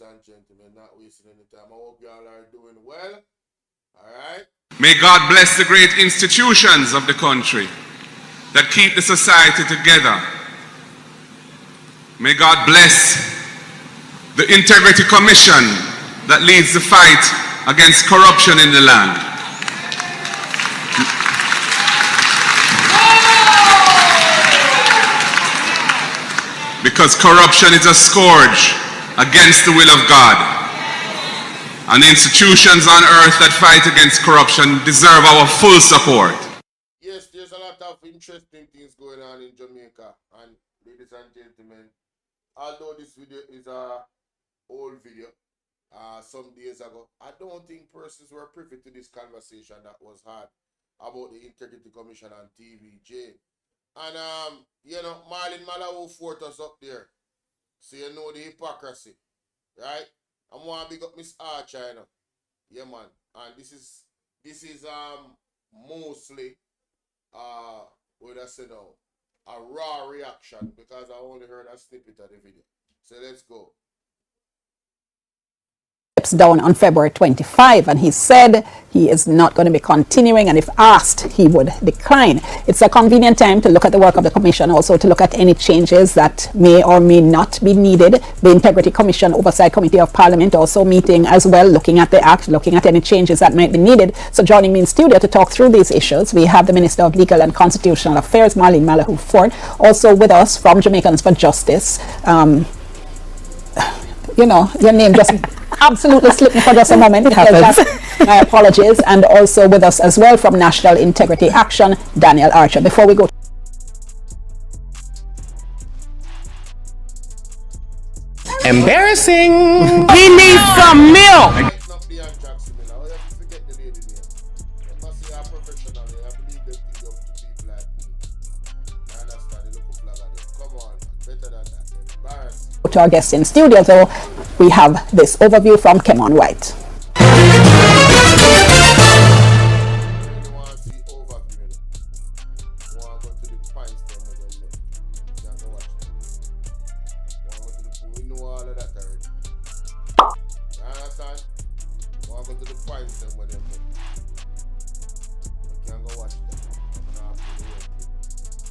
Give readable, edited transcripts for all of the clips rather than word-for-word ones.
ladies and gentlemen, not wasting any time. I hope y'all are doing well. Alright? May God bless the great institutions of the country that keep the society together. May God bless the Integrity Commission that leads the fight against corruption in the land. Because corruption is a scourge against the will of God. And the institutions on earth that fight against corruption deserve our full support. Yes, there's a lot of interesting things going on in Jamaica. And ladies and gentlemen, although this video is a old video, some days ago, I don't think persons were privy to this conversation that was had about the Integrity Commission on TVJ. And, you know, Marlon Malawo fought us up there. So you know the hypocrisy, right? I'm going to big up Miss Archer, you know. Yeah, man. And this is mostly, what I say now, a raw reaction because I only heard a snippet of the video. So let's go. Down on February 25, and he said he is not going to be continuing, and if asked he would decline. It's a convenient time to look at the work of the commission, also to look at any changes that may or may not be needed. The Integrity Commission Oversight Committee of Parliament also meeting as well, looking at the act, looking at any changes that might be needed. So joining me in studio to talk through these issues, we have the Minister of Legal and Constitutional Affairs, Marlene Malawo Ford, also with us from Jamaicans for Justice. You know, your name just absolutely slipped me for just a moment. My apologies. And also with us as well from National Integrity Action, Danielle Archer. Before we go, embarrassing. He needs some milk. to our guests in studio, though, we have this overview from Kemon White.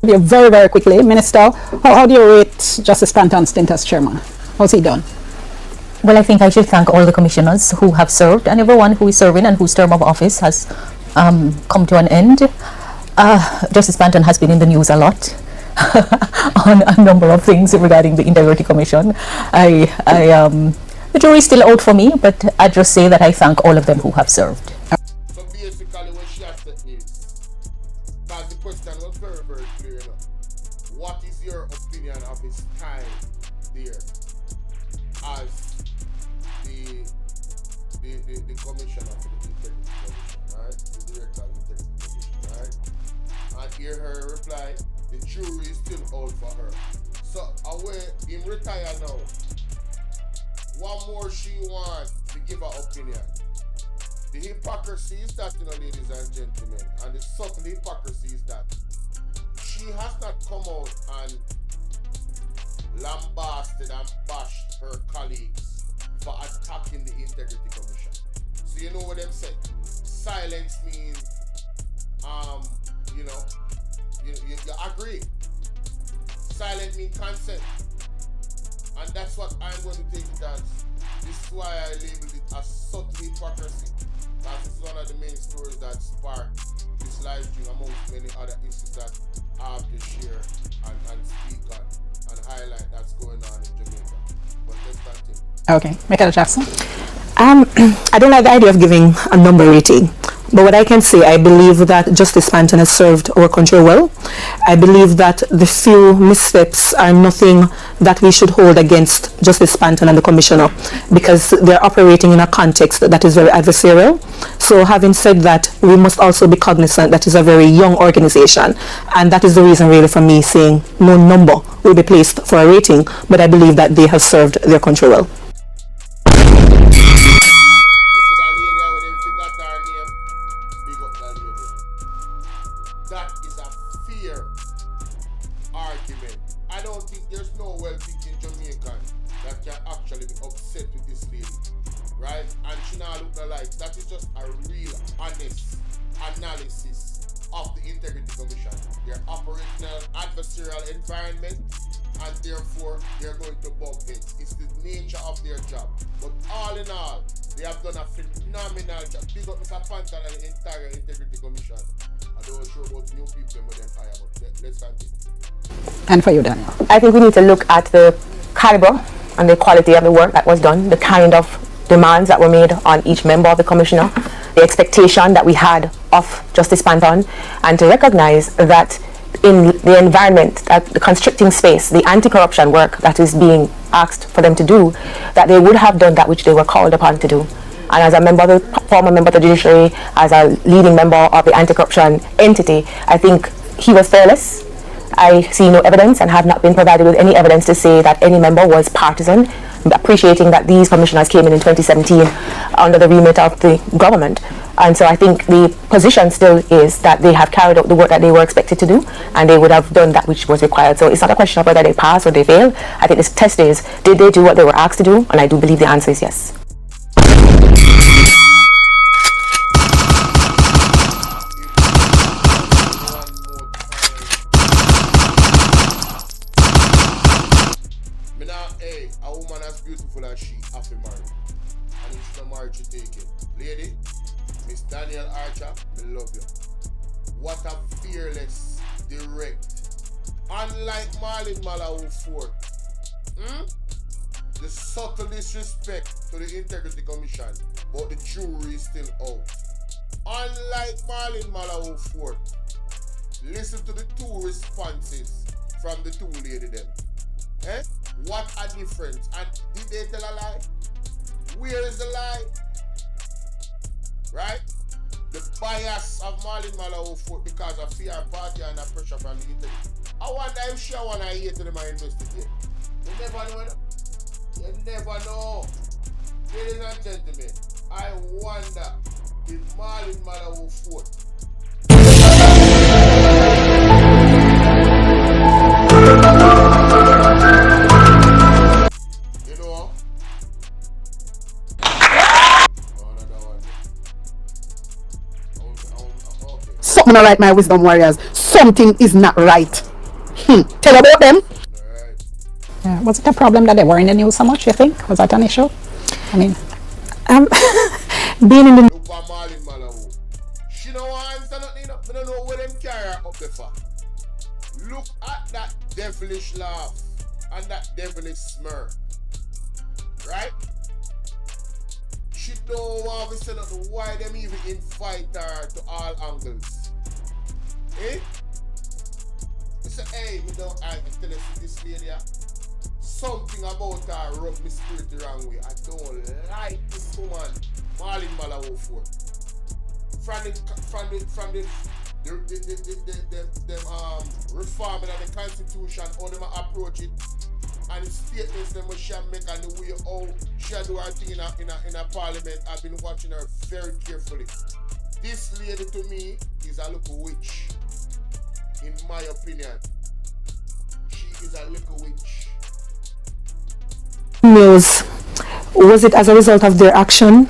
Very, very quickly, Minister, how do you rate Justice Panton's stint as chairman? How's he done? Well, I think I should thank all the commissioners who have served and everyone who is serving and whose term of office has come to an end. Justice Panton has been in the news a lot on a number of things regarding the Integrity Commission. The jury is still out for me, but I just say that I thank all of them who have served. So basically what she has said is, because the question was very, very clear enough. What is your opinion of his time there as the commissioner for the Integrity Commission, right? The director of the Integrity Commission, right? And hear her reply, the jury is still out for her. So away, him retire now. What more she wants to give her opinion? The hypocrisy is that, you know, ladies and gentlemen, and the subtle hypocrisy is that she has not come out and lambasted and bashed her colleagues for attacking the Integrity Commission. So you know what them say? Silence means, you know, you agree. Silent means consent. And that's what I'm going to take it as. This is why I labeled it as subtle hypocrisy. Because it's one of the main stories that sparked this live stream amongst many other issues that I have to share and speak on and highlight that's going on in Jamaica. But let's continue. Okay, Michael Jackson. I don't like the idea of giving a number rating, but what I can say, I believe that Justice Panton has served our country well. I believe that the few missteps are nothing that we should hold against Justice Panton and the Commissioner, because they're operating in a context that is very adversarial. So having said that, we must also be cognizant that it's a very young organization, and that is the reason really for me saying no number will be placed for a rating, but I believe that they have served their country well. That is a fair argument. I don't think there's no well-thinking Jamaican that can actually be upset with with this lady, right? And she now look like that is just a real, honest analysis of the Integrity Commission. They're operating in an adversarial environment, and therefore they're going to bump heads. It's the nature of their job. But all in all, they have done a phenomenal job. Big up Mr. Panther and the entire Integrity Commission. I don't sure about new people with them hire, but let's continue. And for you, Danielle. I think we need to look at the caliber and the quality of the work that was done, the kind of demands that were made on each member of the commissioner, the expectation that we had of Justice Panton, and to recognize that in the environment, that the constricting space, the anti-corruption work that is being asked for them to do, that they would have done that which they were called upon to do. And as a member of the former member of the judiciary, as a leading member of the anti-corruption entity, I think he was fearless. I see no evidence and have not been provided with any evidence to say that any member was partisan, appreciating that these commissioners came in 2017 under the remit of the government. And so I think the position still is that they have carried out the work that they were expected to do, and they would have done that which was required. So it's not a question of whether they pass or they fail. I think this test is, did they do what they were asked to do? And I do believe the answer is yes. A woman as beautiful as she have to marry. And if she's not married, she take it. Lady, Miss Danielle Archer, me love you. What a fearless, direct, unlike Marlon Malawi Ford. The subtle disrespect to the Integrity Commission, but the jury is still out. Unlike Marlon Malawi Ford, listen to the two responses from the two lady them. What a difference. And did they tell a lie? Where is the lie? Right? The bias of Marlon Malawi because of fear party and the pressure from the internet. I wonder if she want to hear to them and investigate. You never know. You never know. Ladies and gentlemen, I wonder if Marlon Malawi something not right, my wisdom warriors. Something is not right. Tell about them. Yeah. Was it a problem that they were in the news so much, you think? Was that an issue? I mean, being in the look at Marlon Malawi. She don't answer nothing. I don't know where them carry her up the for. Look at that devilish laugh and that devilish smirk. Right? She don't want to say nothing. Why them even invite her to all angles? Eh? You say, hey, me don't I tell you this lady. Something about her rub me spirit the wrong way. I don't like this woman, Marlon Malawi Ford. From the reforming of the constitution, how them approach it, and the statements them she make and the way how she do her thing in a parliament. I've been watching her very carefully. This lady to me is a little witch, in my opinion. She is a little witch. News, was it as a result of their action?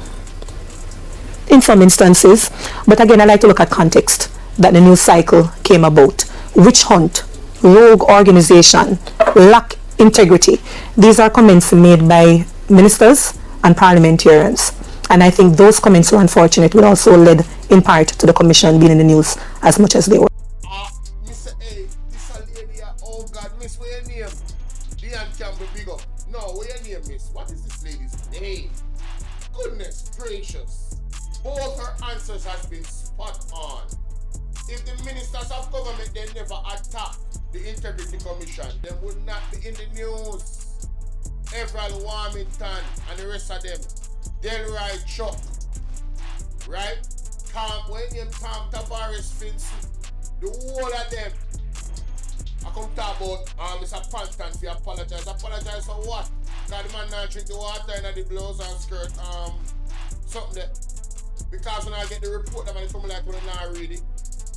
In some instances, but again I like to look at context that the news cycle came about. Witch hunt, rogue organization, lack integrity. These are comments made by ministers and parliamentarians, and I think those comments were unfortunate, but also led in part to the commission being in the news as much as they were. Mr. A, this a lady, oh God, miss, where your name? Diane Campbell, big up. No, where your name, miss? What is this lady's name? Goodness gracious. Both her answers has been spot on. If the ministers of government they never attack the Integrity Commission, they would not be in the news. Everald Warmington and the rest of them. Delroy Chuck. Right? When you Tom Tavares Finch, the whole of them. I come talk about Mr. Panton if you apologize. Apologize for what? Because the man not drink the water in the blouse and skirt, something there. Because when I get the report that it come like when I not read it.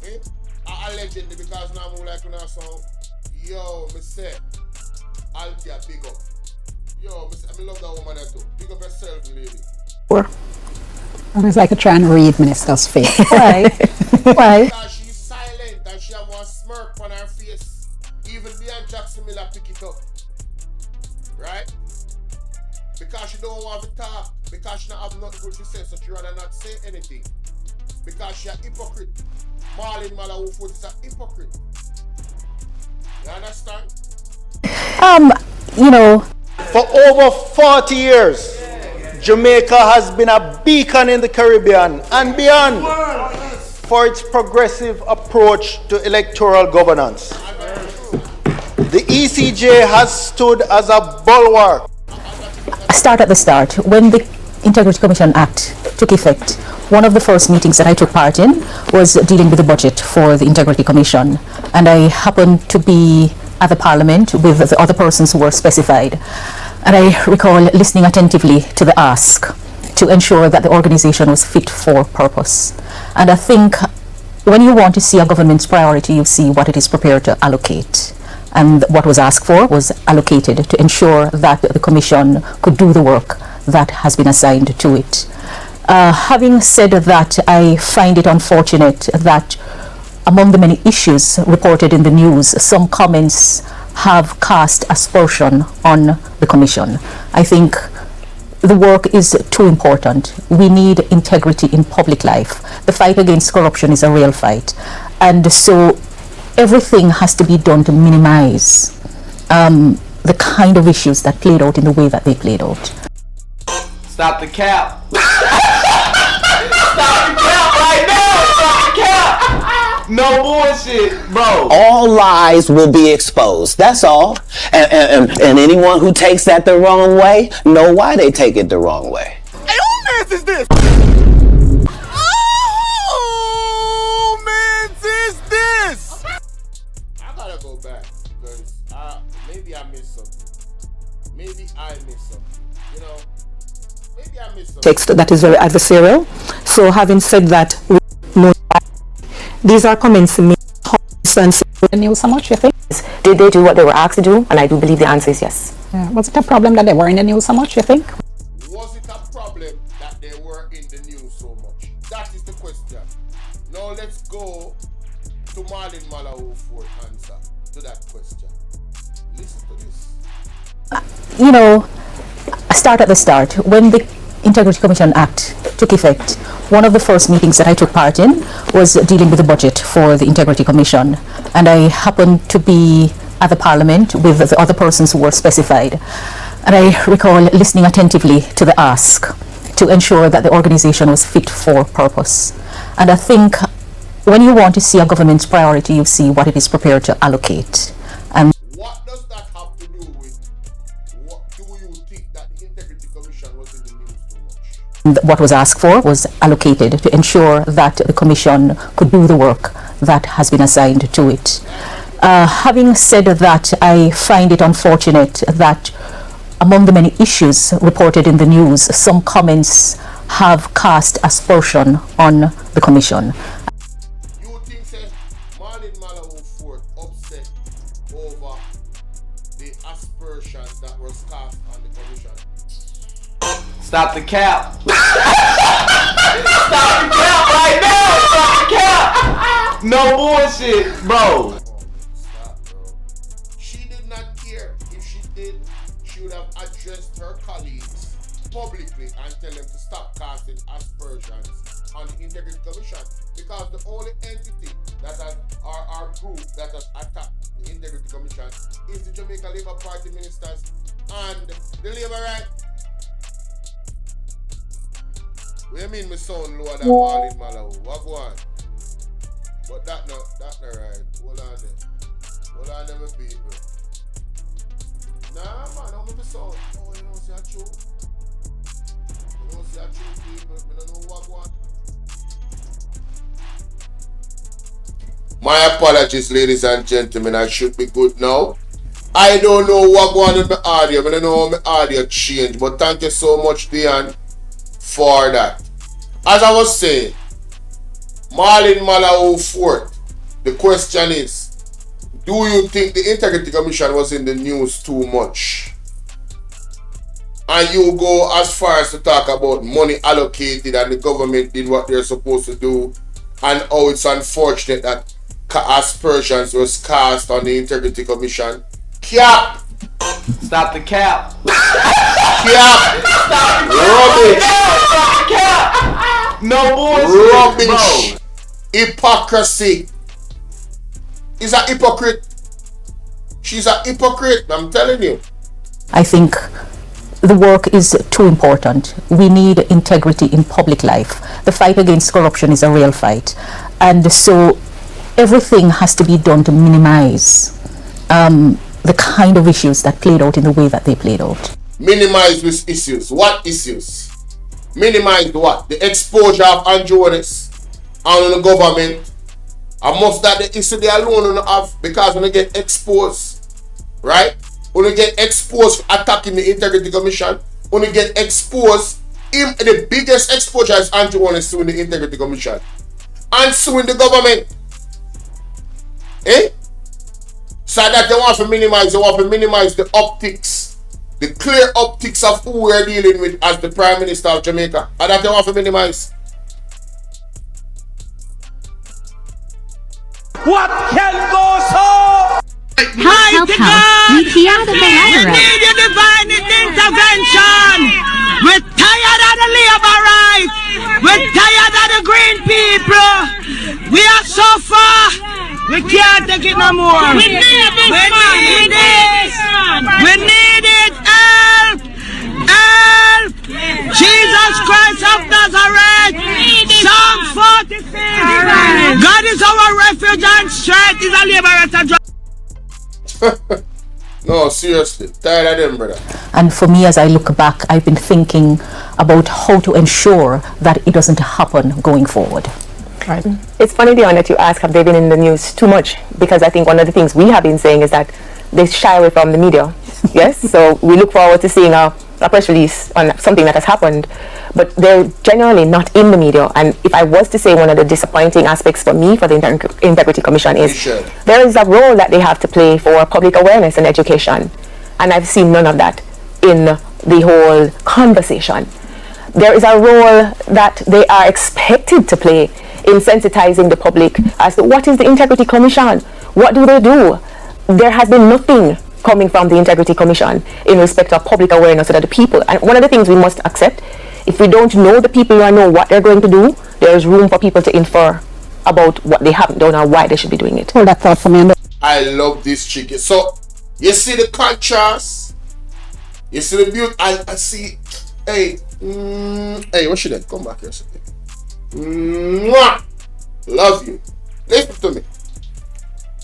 Eh? Allegedly because now I'm like when I sound. Yo, me say, Althea big up. Yo, I love that woman there too. Big up yourself, lady. I was like trying to read Minister's face. Why? Why? Because she's silent and she have one smirk on her face. Even Leon Jackson Miller pick it up. Right? Because she don't want to talk. Because she don't have nothing good to say, so she rather not say anything. Because she a hypocrite. Marlon Malawuford is a hypocrite. You understand? You know, For over 40 years, Jamaica has been a beacon in the Caribbean and beyond for its progressive approach to electoral governance. The ECJ has stood as a bulwark. start at the start. When the Integrity Commission Act took effect, one of the first meetings that I took part in was dealing with the budget for the Integrity Commission. And I happened to be at the Parliament with the other persons who were specified. And I recall listening attentively to the ask to ensure that the organization was fit for purpose. And I think when you want to see a government's priority, you see what it is prepared to allocate. And what was asked for was allocated to ensure that the Commission could do the work that has been assigned to it. Having said that, I find it unfortunate that among the many issues reported in the news, some comments have cast aspersion on the Commission. I think the work is too important. We need integrity in public life. The fight against corruption is a real fight. And so everything has to be done to minimize the kind of issues that played out in the way that they played out. Stop the cap. Stop the cap right now. Stop the cap. No bullshit, bro. All lies will be exposed. That's all. And anyone who takes that the wrong way, know why they take it the wrong way. Hey, who man's is this? Oh, man's is this? I gotta go back because maybe I missed something. Maybe I missed something. You know, maybe I missed something. Text that is very adversarial. So having said that, these are comments made. The news so much, you think? Did they do what they were asked to do? And I do believe the answer is yes. Was it a problem that they were in the news so much, you think? Was it a problem that they were in the news so much? That is the question. Now let's go to Marlon Malawuford answer to that question. Listen to this. You know, start at the start. When the Integrity Commission Act took effect, one of the first meetings that I took part in was dealing with the budget for the Integrity Commission. And I happened to be at the Parliament with the other persons who were specified. And I recall listening attentively to the ask to ensure that the organization was fit for purpose. And I think when you want to see a government's priority, you see what it is prepared to allocate. And What does that have to do with what do you think that the Integrity Commission was in the news too much? what was asked for was allocated to ensure that the Commission could do the work that has been assigned to it. Having said that, I find it unfortunate that among the many issues reported in the news, some comments have cast aspersion on the Commission. You think say Marlon Malawuford upset over the aspersions that was cast on the Commission? Stop the cap. Stop the cap right now. Stop the cap. No bullshit, bro. Stop, bro. She did not care. If she did, she would have addressed her colleagues publicly and tell them to stop casting aspersions on the Integrity Commission, because the only entity that has our group that has attacked the Integrity Commission is the Jamaica Labour Party ministers and the Labour right. What do you mean my sound lower than Marlon Malawi? What go on? But that not right. Hold on there. Hold on there, my people. Nah man, I'm my sound. Oh, you don't see a true. You don't see a true people. I don't know what go on. My apologies, ladies and gentlemen. I should be good now. I don't know what going on with my audio. I don't know how my audio changed. But thank you so much, Dion, for that. As I was saying, Marlon Malawuford, the question is, do you think the Integrity Commission was in the news too much? and you go as far as to talk about money allocated and the government did what they're supposed to do, and how it's unfortunate that aspersions was cast on the Integrity Commission. Cap! Stop the cap. Cap! Stop the Rubbish! cap. No bullshit. Rubbish! Hypocrisy! He's a hypocrite. She's a hypocrite, I'm telling you. I think the work is too important. We need integrity in public life. The fight against corruption is a real fight. And so everything has to be done to minimize the kind of issues that played out in the way that they played out. Minimize which issues? What issues? Minimize what? The exposure of Andrew Honest and the government. And most that the issue they alone don't have, because when they get exposed, right? When they get exposed for attacking the Integrity Commission, when they get exposed, the biggest exposure is Andrew Honest suing the Integrity Commission and suing the government. Eh? So that they want to minimize the optics, the clear optics of who we're dealing with as the Prime Minister of Jamaica. And that they want to minimize. What can go so? Help, we hear the We need your divine intervention. We're tired of the labor rights. We're tired of the green people. We are so far. We can't take it no more. We need this. We need this. We need it. Help. Help. Jesus Christ of Nazareth. Psalm 46. God is our refuge and strength. Is a liberator. No, seriously. Tired of them, brother. And for me, as I look back, I've been thinking about how to ensure that it doesn't happen going forward. Right. It's funny, Dion, that you ask, have they been in the news too much? Because I think one of the things we have been saying is that they shy away from the media. Yes? So we look forward to seeing a press release on something that has happened, but they're generally not in the media. And if I was to say one of the disappointing aspects for me for the Integrity Commission is there is a role that they have to play for public awareness and education. And I've seen none of that in the whole conversation. There is a role that they are expected to play in sensitizing the public as to what is the Integrity Commission, what do they do. There has been nothing coming from the Integrity Commission in respect of public awareness so that the people, and one of the things we must accept, if we don't know the people or know what they're going to do, there is room for people to infer about what they haven't done or why they should be doing it. Hold that thought for me. I love this chick. So, you see the contrast? You see the beauty? I see, hey, hey, what should I come back here? Love you. Listen to me.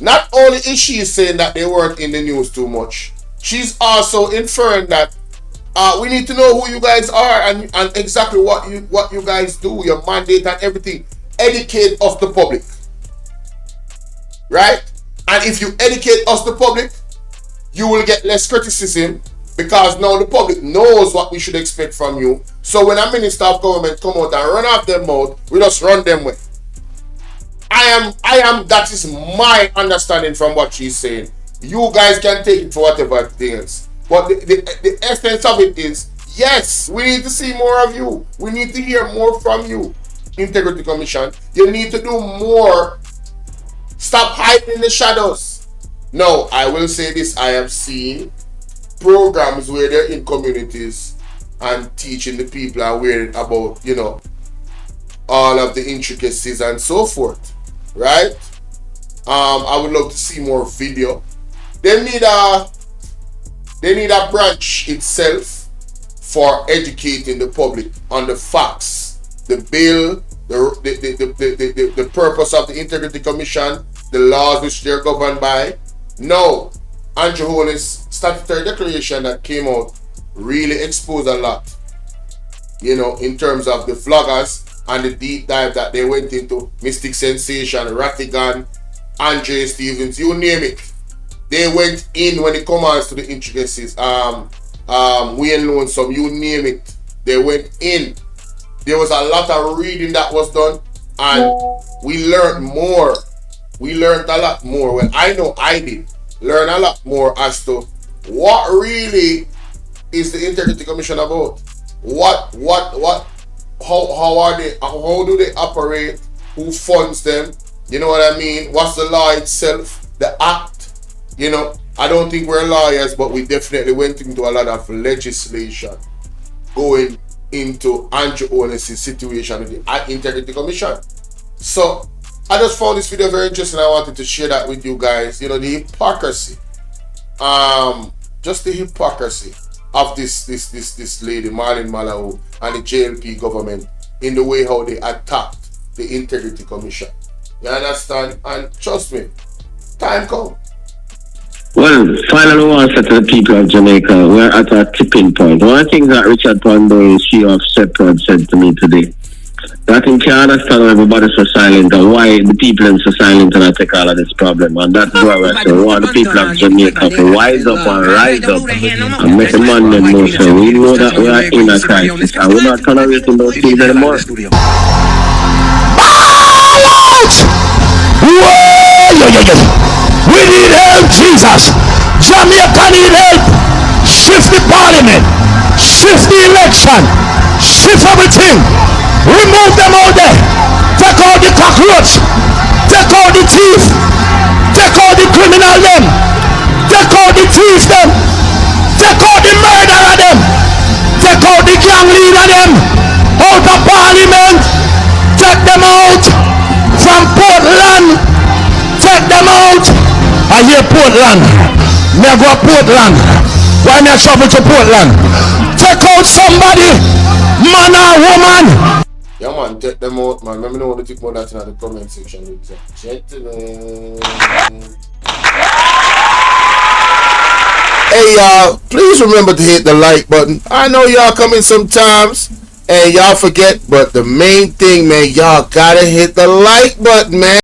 Not only is she saying that they weren't in the news too much, she's also inferring that we need to know who you guys are and exactly what you guys do, your mandate and everything. Educate us, the public. Right? And if you educate us, the public, you will get less criticism, because now the public knows what we should expect from you. So when a minister of government come out and run off their mouth, we just run them way. That is my understanding from what she's saying. You guys can take it for whatever it is. But the essence of it is, yes, we need to see more of you. We need to hear more from you, Integrity Commission. You need to do more. Stop hiding in the shadows. No, I will say this. I have seen programs where they're in communities and teaching the people aware about, you know, all of the intricacies and so forth. Right? I would love to see more video. They need a branch itself for educating the public on the facts, the bill, the purpose of the Integrity Commission, the laws which they're governed by. No, Andrew Honest's statutory declaration that came out really exposed a lot, you know, in terms of the vloggers and the deep dive that they went into. Mystic Sensation, Rattigan, Andre Stevens, you name it. They went in when it comes to the intricacies. Wayne Lonesome, you name it. They went in. There was a lot of reading that was done, and we learned more. We learned a lot more. Well, I know I did learn a lot more as to what really is the Integrity Commission about? How do they operate? Who funds them? You know what I mean? What's the law itself? The act? You know, I don't think we're lawyers, but we definitely went into a lot of legislation going into Andrew Onus' situation with the Integrity Commission. So I just found this video very interesting. I wanted to share that with you guys. You know, the hypocrisy, just the hypocrisy of this lady Marlene Malawi and the JLP government in the way how they attacked the Integrity Commission. You understand? And trust me, time comes. Well, finally, I want to say to the people of Jamaica, we're at a tipping point. One of the things that Richard Pondo, CEO of Shepherd, said to me today, that he can't understand why everybody's so silent and why the people are so silent and I take all of this problem. And that's why we're saying, we want the people of Jamaica to wise up and rise up and make the man them know. So we know that we are in a crisis and we're not tolerating those things anymore. We need help, Jesus. Jamaica need help. Shift the parliament. Shift the election. Shift everything. Remove them out there. Take out the cockroach. Take out the thief. Take out the criminal them. Take out the thief them. Take out the murderer them. Take out the gang leader them. Out of parliament. Take them out from Portland. Take them out. I hear Portland. Me go Portland. Why not travel to Portland? Take out somebody, man or woman. Yeah man, take them out, man. Let me know what you think about that in the comment section. Hey y'all, please remember to hit the like button. I know y'all come in sometimes and y'all forget, but the main thing, man, y'all gotta hit the like button, man.